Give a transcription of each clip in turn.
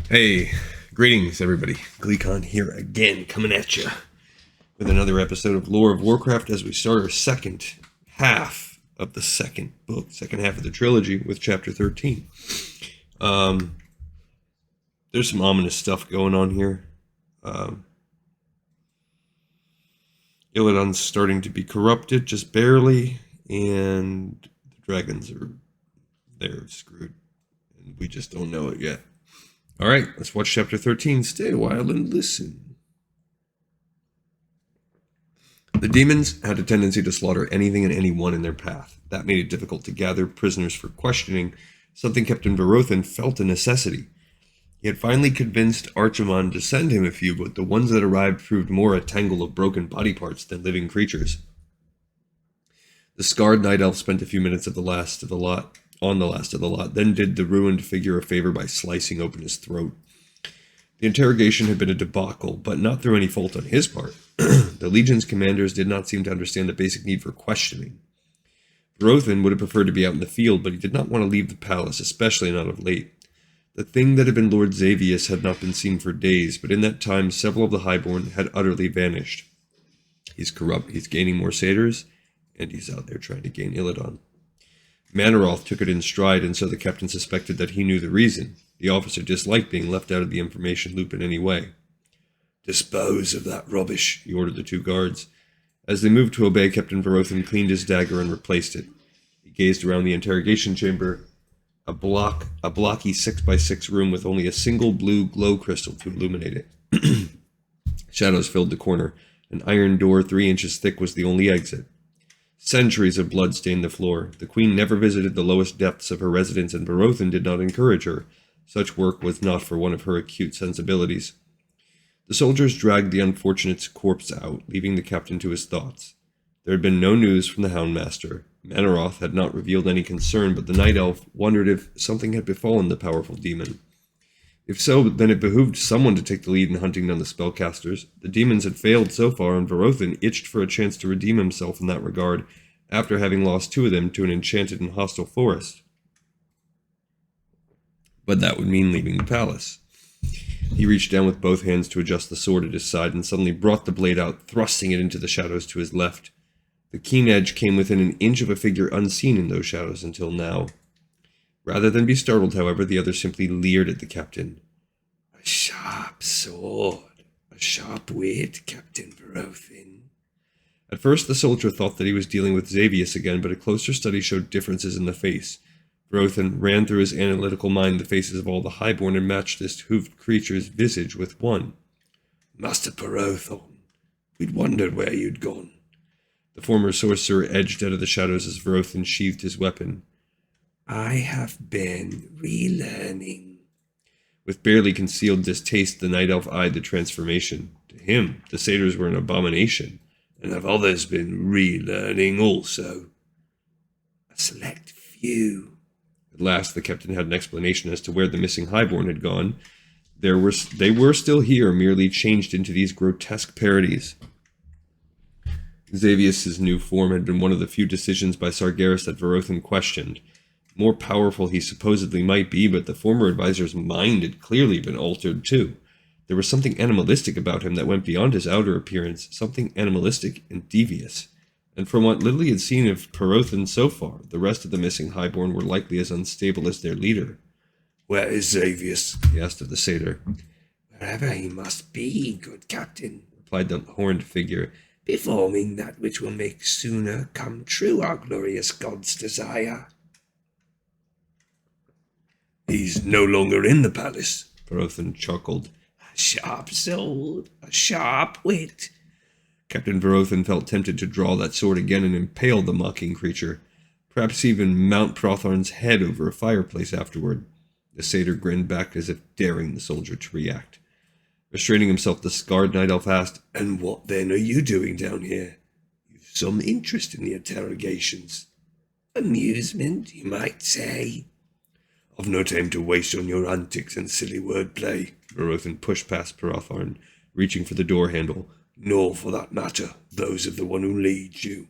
Hey, greetings everybody. Gleekon here again, coming at you with another episode of Lore of Warcraft as we start our second half of the second book, second half of the trilogy with chapter 13. There's some ominous stuff going on here. Illidan's starting to be corrupted, just barely, and the dragons they're screwed. And we just don't know it yet. Alright, let's watch chapter 13. Stay a while and listen. The demons had a tendency to slaughter anything and anyone in their path. That made it difficult to gather prisoners for questioning, something Captain Varothan felt a necessity. He had finally convinced Archimon to send him a few, but the ones that arrived proved more a tangle of broken body parts than living creatures. The scarred night elf spent a few minutes on the last of the lot, then did the ruined figure a favor by slicing open his throat. The interrogation had been a debacle, but not through any fault on his part. The Legion's commanders did not seem to understand the basic need for questioning. Varothan would have preferred to be out in the field, but he did not want to leave the palace, especially not of late. The thing that had been Lord Xavius had not been seen for days, but in that time several of the Highborn had utterly vanished. He's corrupt, he's gaining more satyrs, and he's out there trying to gain Illidan. Manaroth took it in stride, and so the captain suspected that he knew the reason. The officer disliked being left out of the information loop in any way. "Dispose of that rubbish," he ordered the two guards. As they moved to obey, Captain Varothan cleaned his dagger and replaced it. He gazed around the interrogation chamber, a blocky 6x6 room with only a single blue glow crystal to illuminate it. Shadows filled the corner. An iron door 3 inches thick was the only exit. Centuries of blood stained the floor. The queen never visited the lowest depths of her residence, and Varothan did not encourage her. Such work was not for one of her acute sensibilities. The soldiers dragged the unfortunate's corpse out, leaving the captain to his thoughts. There had been no news from the Houndmaster. Manaroth had not revealed any concern, but the night elf wondered if something had befallen the powerful demon. If so, then it behooved someone to take the lead in hunting down the spellcasters. The demons had failed so far, and Varothan itched for a chance to redeem himself in that regard, after having lost 2 of them to an enchanted and hostile forest. But that would mean leaving the palace. He reached down with both hands to adjust the sword at his side, and suddenly brought the blade out, thrusting it into the shadows to his left. The keen edge came within an inch of a figure unseen in those shadows until now. Rather than be startled, however, the other simply leered at the captain. "A sharp sword, a sharp wit, Captain Varothan." At first the soldier thought that he was dealing with Xavius again, but a closer study showed differences in the face. Varothan ran through his analytical mind the faces of all the Highborn and matched this hoofed creature's visage with one. "Master Varothan, we'd wondered where you'd gone." The former sorcerer edged out of the shadows as Varothan sheathed his weapon. "I have been relearning." With barely concealed distaste, the night elf eyed the transformation. To him, the satyrs were an abomination. "And have others been relearning also?" "A select few." At last, the captain had an explanation as to where the missing Highborn had gone. They were still here, merely changed into these grotesque parodies. Xavius' new form had been one of the few decisions by Sargeras that Varothan questioned. More powerful he supposedly might be, but the former advisor's mind had clearly been altered too. There was something animalistic about him that went beyond his outer appearance, something animalistic and devious. And from what little he had seen of Varothan so far, the rest of the missing Highborn were likely as unstable as their leader. "Where is Xavius?" he asked of the satyr. "Wherever he must be, good captain," replied the horned figure, "performing that which will make sooner come true our glorious god's desire." "He's no longer in the palace," Varothan chuckled. "A sharp sword, a sharp wit." Captain Varothan felt tempted to draw that sword again and impale the mocking creature, perhaps even mount Protharn's head over a fireplace afterward. The satyr grinned back as if daring the soldier to react. Restraining himself, the scarred night elf asked, "And what then are you doing down here? You've some interest in the interrogations." "Amusement, you might say." "I've no time to waste on your antics and silly wordplay." Varothan pushed past Protharn, reaching for the door handle. "Nor, for that matter, those of the one who leads you."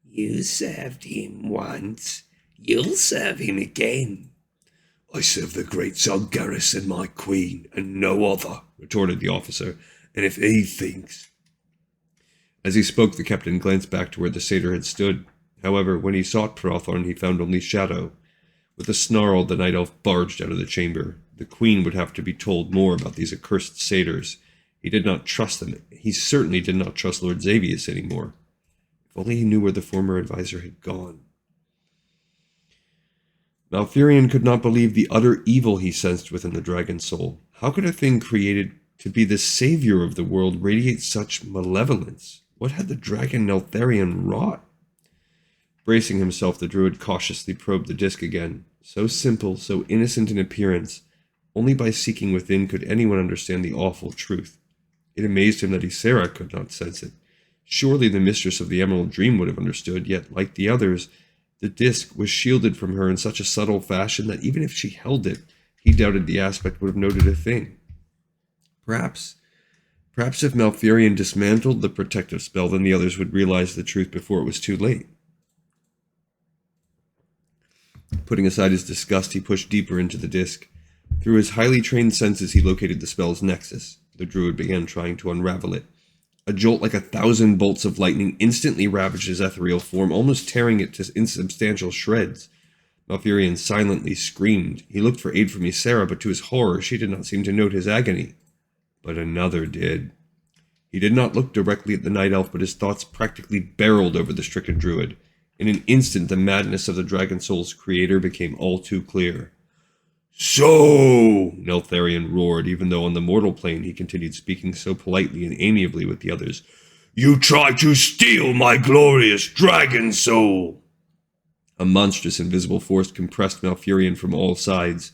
"You served him once. You'll serve him again." I serve the great Zargaris and my queen, and no other, retorted the officer. And if he thinks... As he spoke, the captain glanced back to where the satyr had stood. However, when he sought Prothorn, he found only shadow. With a snarl, the night elf barged out of the chamber. The queen would have to be told more about these accursed satyrs. He did not trust them. He certainly did not trust Lord Xavius anymore. If only he knew where the former advisor had gone. Malfurion could not believe the utter evil he sensed within the dragon's soul. How could a thing created to be the savior of the world radiate such malevolence? What had the dragon Neltharion wrought? Bracing himself, the druid cautiously probed the disc again. So simple, so innocent in appearance. Only by seeking within could anyone understand the awful truth. It amazed him that Ysera could not sense it. Surely the mistress of the Emerald Dream would have understood, yet, like the others, the disc was shielded from her in such a subtle fashion that even if she held it, he doubted the aspect would have noted a thing. Perhaps if Malfurion dismantled the protective spell, then the others would realize the truth before it was too late. Putting aside his disgust, he pushed deeper into the disc. Through his highly trained senses, he located the spell's nexus. The druid began trying to unravel it. A jolt like 1,000 bolts of lightning instantly ravaged his ethereal form, almost tearing it to insubstantial shreds. Malfurion silently screamed. He looked for aid from Ysera, but to his horror, she did not seem to note his agony. But another did. He did not look directly at the night elf, but his thoughts practically barreled over the stricken druid. In an instant, the madness of the dragon soul's creator became all too clear. So, Neltharion roared, even though on the mortal plane he continued speaking so politely and amiably with the others. You tried to steal my glorious dragon soul! A monstrous invisible force compressed Malfurion from all sides.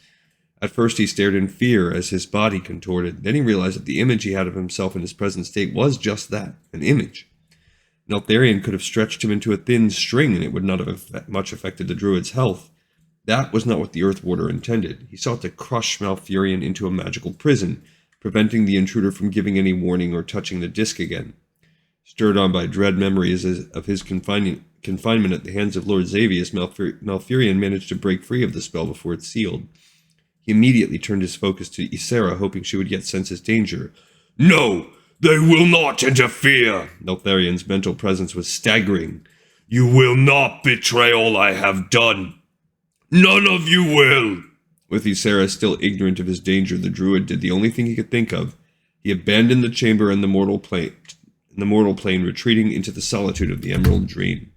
At first he stared in fear as his body contorted. Then he realized that the image he had of himself in his present state was just that, an image. Neltharion could have stretched him into a thin string and it would not have much affected the druid's health. That was not what the Earth Warder intended. He sought to crush Malfurion into a magical prison, preventing the intruder from giving any warning or touching the disc again. Stirred on by dread memories of his confinement at the hands of Lord Xavius, Malfurion managed to break free of the spell before it sealed. He immediately turned his focus to Ysera, hoping she would yet sense his danger. No! They will not interfere! Neltharion's mental presence was staggering. You will not betray all I have done! None of you will! With Ysera still ignorant of his danger, the druid did the only thing he could think of. He abandoned the chamber and the mortal plane, retreating into the solitude of the Emerald Dream.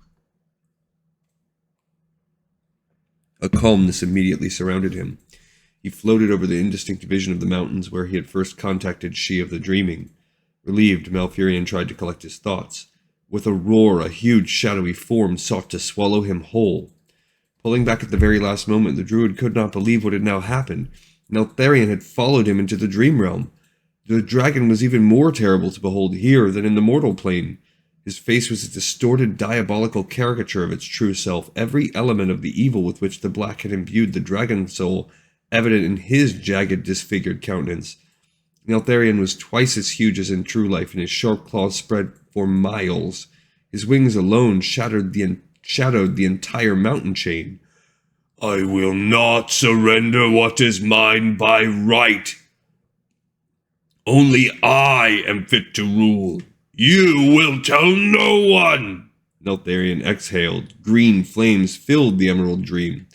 A calmness immediately surrounded him. He floated over the indistinct vision of the mountains where he had first contacted She of the Dreaming. Relieved, Malfurion tried to collect his thoughts. With a roar, a huge shadowy form sought to swallow him whole. Pulling back at the very last moment, the druid could not believe what had now happened. Neltharion had followed him into the dream realm. The dragon was even more terrible to behold here than in the mortal plane. His face was a distorted, diabolical caricature of its true self, every element of the evil with which the black had imbued the dragon soul evident in his jagged, disfigured countenance. Neltharion was twice as huge as in true life, and his sharp claws spread for miles. His wings alone shadowed the entire mountain chain. I will not surrender what is mine by right. Only I am fit to rule. You will tell no one. Neltharion exhaled. Green flames filled the Emerald Dream.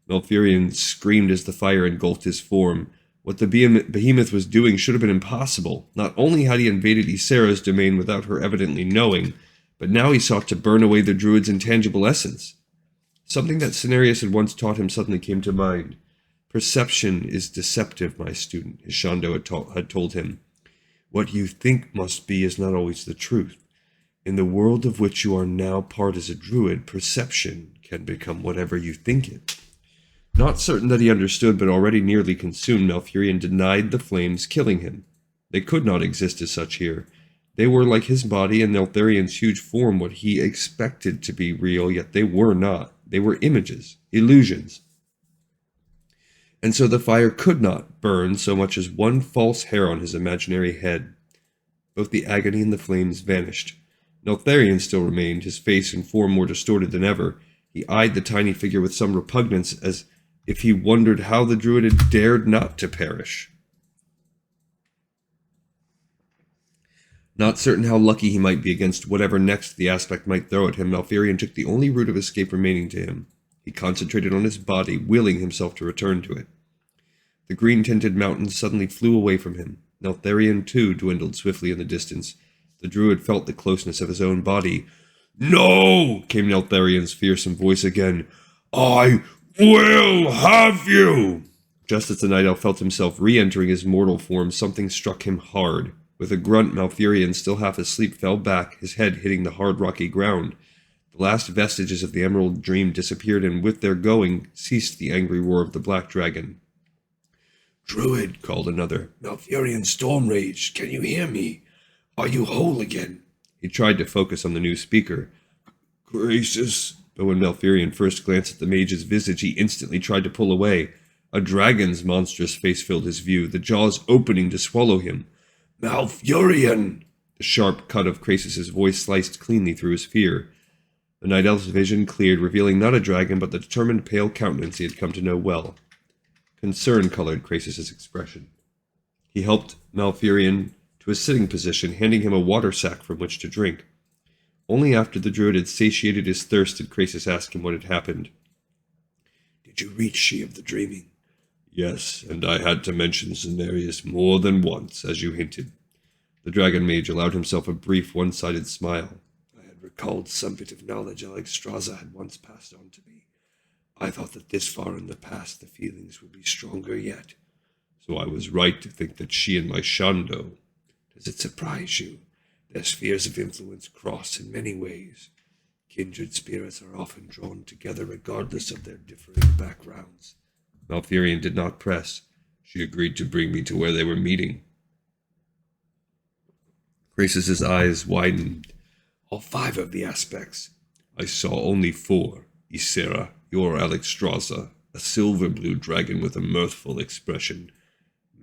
Malfurion screamed as the fire engulfed his form. What the behemoth was doing should have been impossible. Not only had he invaded Ysera's domain without her evidently knowing, but now he sought to burn away the druid's intangible essence. Something that Cenarius had once taught him suddenly came to mind. Perception is deceptive, my student, Ishando had told him. What you think must be is not always the truth. In the world of which you are now part as a druid, perception can become whatever you think it. Not certain that he understood, but already nearly consumed, Malfurion denied the flames killing him. They could not exist as such here. They were, like his body and Neltharion's huge form, what he expected to be real, yet they were not. They were images, illusions. And so the fire could not burn so much as one false hair on his imaginary head. Both the agony and the flames vanished. Neltharion still remained, his face and form more distorted than ever. He eyed the tiny figure with some repugnance, as if he wondered how the druid had dared not to perish. Not certain how lucky he might be against whatever next the aspect might throw at him, Malfurion took the only route of escape remaining to him. He concentrated on his body, willing himself to return to it. The green-tinted mountains suddenly flew away from him. Malfurion, too, dwindled swiftly in the distance. The druid felt the closeness of his own body. "No!" came Neltharion's fearsome voice again. "I will have you!" Just as the night elf felt himself re-entering his mortal form, something struck him hard. With a grunt, Malfurion, still half asleep, fell back, his head hitting the hard rocky ground. The last vestiges of the emerald dream disappeared, and with their going ceased the angry roar of the black dragon. "Druid," called another, "Malfurion's storm raged. Can you hear me? Are you whole again?" He tried to focus on the new speaker. "Krasus." But when Malfurion first glanced at the mage's visage, he instantly tried to pull away. A dragon's monstrous face filled his view, the jaws opening to swallow him. "Malfurion!" The sharp cut of Krasus's voice sliced cleanly through his fear. The night elf's vision cleared, revealing not a dragon, but the determined pale countenance he had come to know well. Concern colored Krasus's expression. He helped Malfurion to a sitting position, handing him a water sack from which to drink. Only after the druid had satiated his thirst did Krasus ask him what had happened. "Did you reach She of the Dreaming?" "Yes, and I had to mention Cenarius more than once, as you hinted." The dragon mage allowed himself a brief, one-sided smile. "I had recalled some bit of knowledge Alexstrasza had once passed on to me. I thought that this far in the past the feelings would be stronger yet. So I was right to think that she and my Shando. Does it surprise you? Their spheres of influence cross in many ways. Kindred spirits are often drawn together regardless of their differing backgrounds." Malfurion did not press. "She agreed to bring me to where they were meeting." Krasus's eyes widened. "All 5 of the aspects?" "I saw only 4. Ysera, your Alexstrasza, a silver-blue dragon with a mirthful expression.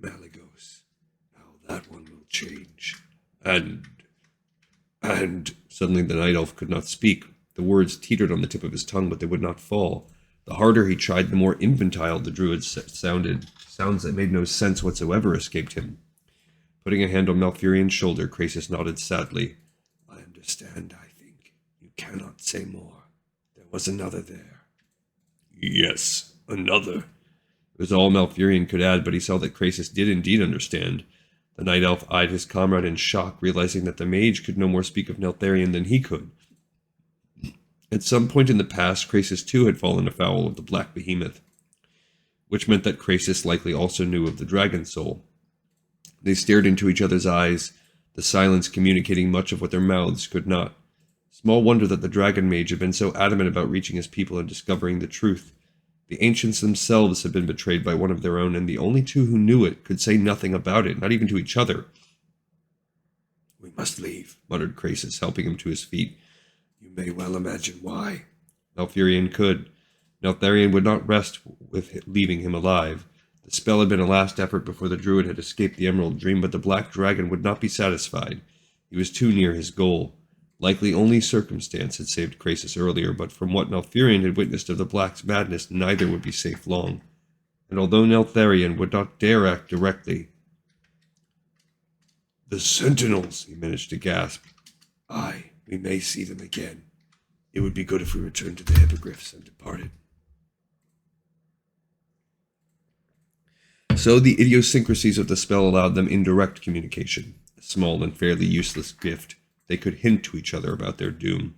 Malygos. Now that one will change. And... Suddenly the night elf could not speak. The words teetered on the tip of his tongue, but they would not fall. The harder he tried, the more infantile the druid sounded. Sounds that made no sense whatsoever escaped him. Putting a hand on Malfurion's shoulder, Krasus nodded sadly. "I understand, I think. You cannot say more. There was another there." "Yes, another." It was all Malfurion could add, but he saw that Krasus did indeed understand. The night elf eyed his comrade in shock, realizing that the mage could no more speak of Neltharion than he could. At some point in the past, Krasus too had fallen afoul of the black behemoth, which meant that Krasus likely also knew of the dragon soul. They stared into each other's eyes, the silence communicating much of what their mouths could not. Small wonder that the dragon mage had been so adamant about reaching his people and discovering the truth. The ancients themselves had been betrayed by one of their own, and the only 2 who knew it could say nothing about it, not even to each other. "We must leave," muttered Krasus, helping him to his feet. "You may well imagine why." Malfurion could. Neltharion would not rest with leaving him alive. The spell had been a last effort before the druid had escaped the Emerald Dream, but the Black Dragon would not be satisfied. He was too near his goal. Likely only circumstance had saved Krasus earlier, but from what Malfurion had witnessed of the Black's madness, neither would be safe long. And although Neltharion would not dare act directly... "The Sentinels," he managed to gasp. "Aye, we may see them again. It would be good if we returned to the hippogriffs and departed." So the idiosyncrasies of the spell allowed them indirect communication, a small and fairly useless gift. They could hint to each other about their doom.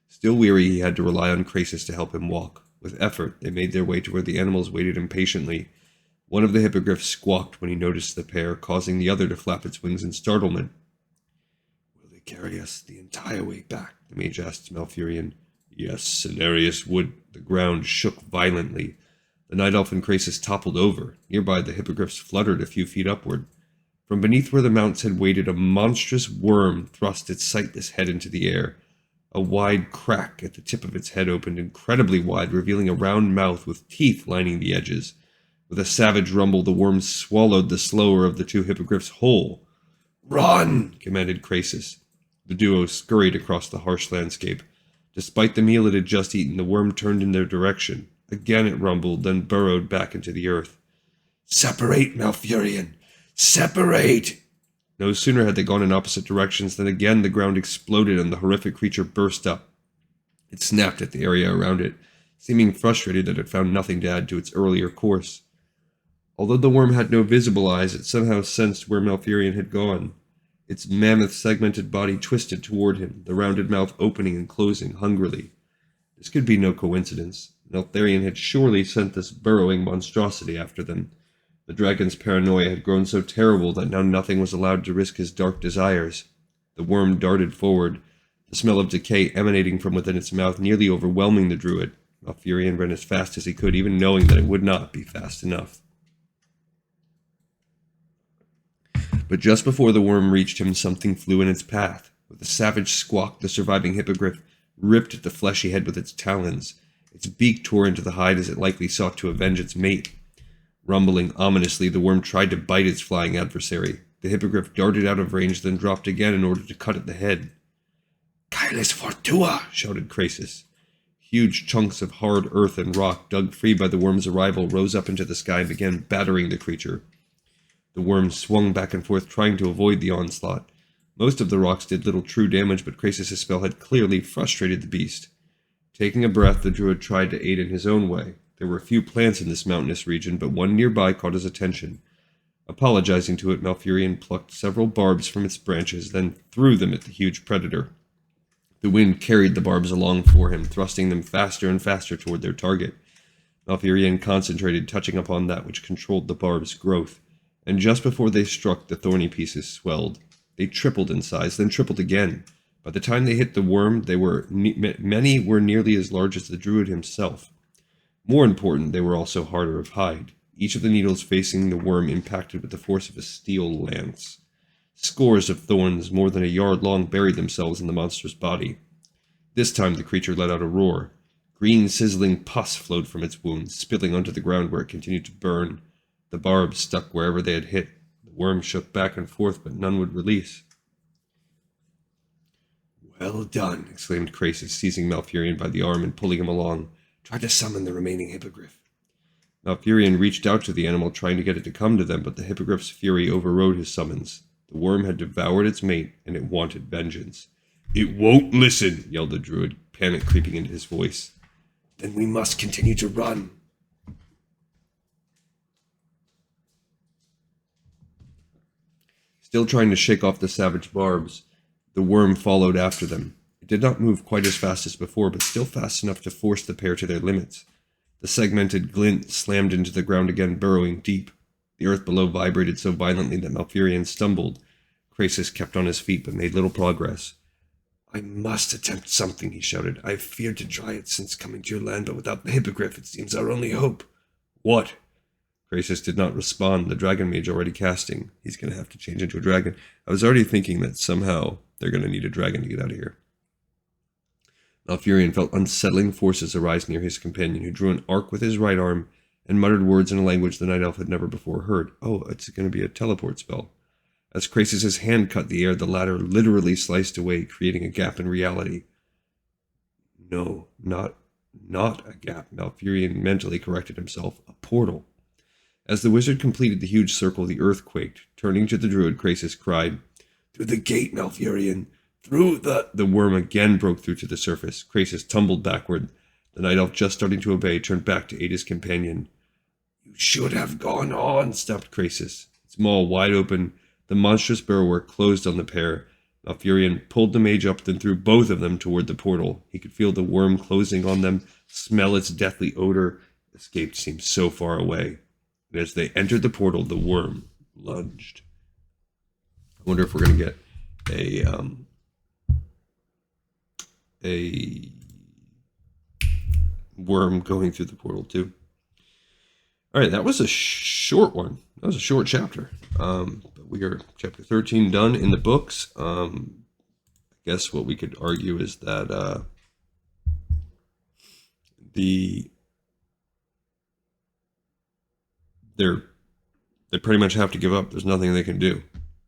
Still weary, he had to rely on Krasus to help him walk. With effort, they made their way to where the animals waited impatiently. One of the hippogriffs squawked when he noticed the pair, causing the other to flap its wings in startlement. "Will they carry us the entire way back?" the mage asked Malfurion. "Yes, Cenarius would." The ground shook violently. The night elf and Krasus toppled over. Nearby, the hippogriffs fluttered a few feet upward. From beneath where the mounts had waited, a monstrous worm thrust its sightless head into the air. A wide crack at the tip of its head opened incredibly wide, revealing a round mouth with teeth lining the edges. With a savage rumble, the worm swallowed the slower of the 2 hippogriffs whole. "Run!" commanded Krasus. The duo scurried across the harsh landscape. Despite the meal it had just eaten, the worm turned in their direction. Again it rumbled, then burrowed back into the earth. "Separate, Malfurion! Separate!" No sooner had they gone in opposite directions than again the ground exploded and the horrific creature burst up. It snapped at the area around it, seeming frustrated that it found nothing to add to its earlier course. Although the worm had no visible eyes, it somehow sensed where Malfurion had gone. Its mammoth segmented body twisted toward him, the rounded mouth opening and closing hungrily. This could be no coincidence. Malfurion had surely sent this burrowing monstrosity after them. The dragon's paranoia had grown so terrible that now nothing was allowed to risk his dark desires. The worm darted forward, the smell of decay emanating from within its mouth nearly overwhelming the druid. Malfurion ran as fast as he could, even knowing that it would not be fast enough. But just before the worm reached him, something flew in its path. With a savage squawk, the surviving hippogriff ripped at the fleshy head with its talons. Its beak tore into the hide as it likely sought to avenge its mate. Rumbling ominously, the worm tried to bite its flying adversary. The hippogriff darted out of range, then dropped again in order to cut at the head. "Caelus Fortua!" shouted Krasus. Huge chunks of hard earth and rock, dug free by the worm's arrival, rose up into the sky and began battering the creature. The worm swung back and forth, trying to avoid the onslaught. Most of the rocks did little true damage, but Krasus' spell had clearly frustrated the beast. Taking a breath, the druid tried to aid in his own way. There were few plants in this mountainous region, but one nearby caught his attention. Apologizing to it, Malfurion plucked several barbs from its branches, then threw them at the huge predator. The wind carried the barbs along for him, thrusting them faster and faster toward their target. Malfurion concentrated, touching upon that which controlled the barbs' growth, and just before they struck, the thorny pieces swelled. They tripled in size, then tripled again. By the time they hit the worm, many were nearly as large as the druid himself. More important, they were also harder of hide, each of the needles facing the worm impacted with the force of a steel lance. Scores of thorns, more than a yard long, buried themselves in the monstrous body. This time the creature let out a roar. Green, sizzling pus flowed from its wounds, spilling onto the ground where it continued to burn. The barbs stuck wherever they had hit. The worm shook back and forth, but none would release. "Well done," exclaimed Krasus, seizing Malfurion by the arm and pulling him along. "Try to summon the remaining hippogriff." Malfurion reached out to the animal, trying to get it to come to them, but the hippogriff's fury overrode his summons. The worm had devoured its mate, and it wanted vengeance. "It won't listen," yelled the druid, panic creeping into his voice. "Then we must continue to run." Still trying to shake off the savage barbs, the worm followed after them. It did not move quite as fast as before, but still fast enough to force the pair to their limits. The segmented glint slammed into the ground again, burrowing deep. The earth below vibrated so violently that Malfurion stumbled. Krasus kept on his feet, but made little progress. "I must attempt something," he shouted. "I have feared to try it since coming to your land, but without the hippogriff it seems our only hope." "What?" Krasus did not respond, the dragon mage already casting. He's going to have to change into a dragon. I was already thinking that somehow they're going to need a dragon to get out of here. Malfurion felt unsettling forces arise near his companion, who drew an arc with his right arm and muttered words in a language the night elf had never before heard. Oh, it's going to be a teleport spell. As Krasus' hand cut the air, the latter literally sliced away, creating a gap in reality. No, not a gap, Malfurion mentally corrected himself. A portal. As the wizard completed the huge circle, the earth quaked. Turning to the druid, Krasus cried, "Through the gate, Malfurion! Through the..." The worm again broke through to the surface. Krasus tumbled backward. The night elf, just starting to obey, turned back to aid his companion. "You should have gone on," snapped Krasus. Its maw wide open, the monstrous burrower closed on the pair. Malfurion pulled the mage up, then threw both of them toward the portal. He could feel the worm closing on them, smell its deathly odor. Escape seemed so far away. And as they entered the portal, the worm lunged. I wonder if we're going to get a worm going through the portal too. All right, that was a short one. That was a short chapter. But we are chapter 13 done in the books. I guess what we could argue is that they pretty much have to give up. There's nothing they can do.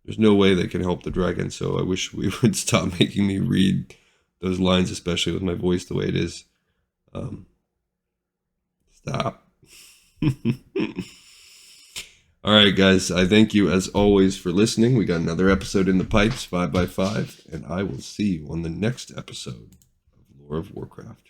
There's no way they can help the dragon. So I wish we would stop making me read those lines, especially with my voice the way it is. Stop. All right, guys. I thank you as always for listening. We got another episode in the pipes, 5x5, and I will see you on the next episode of Lore of Warcraft.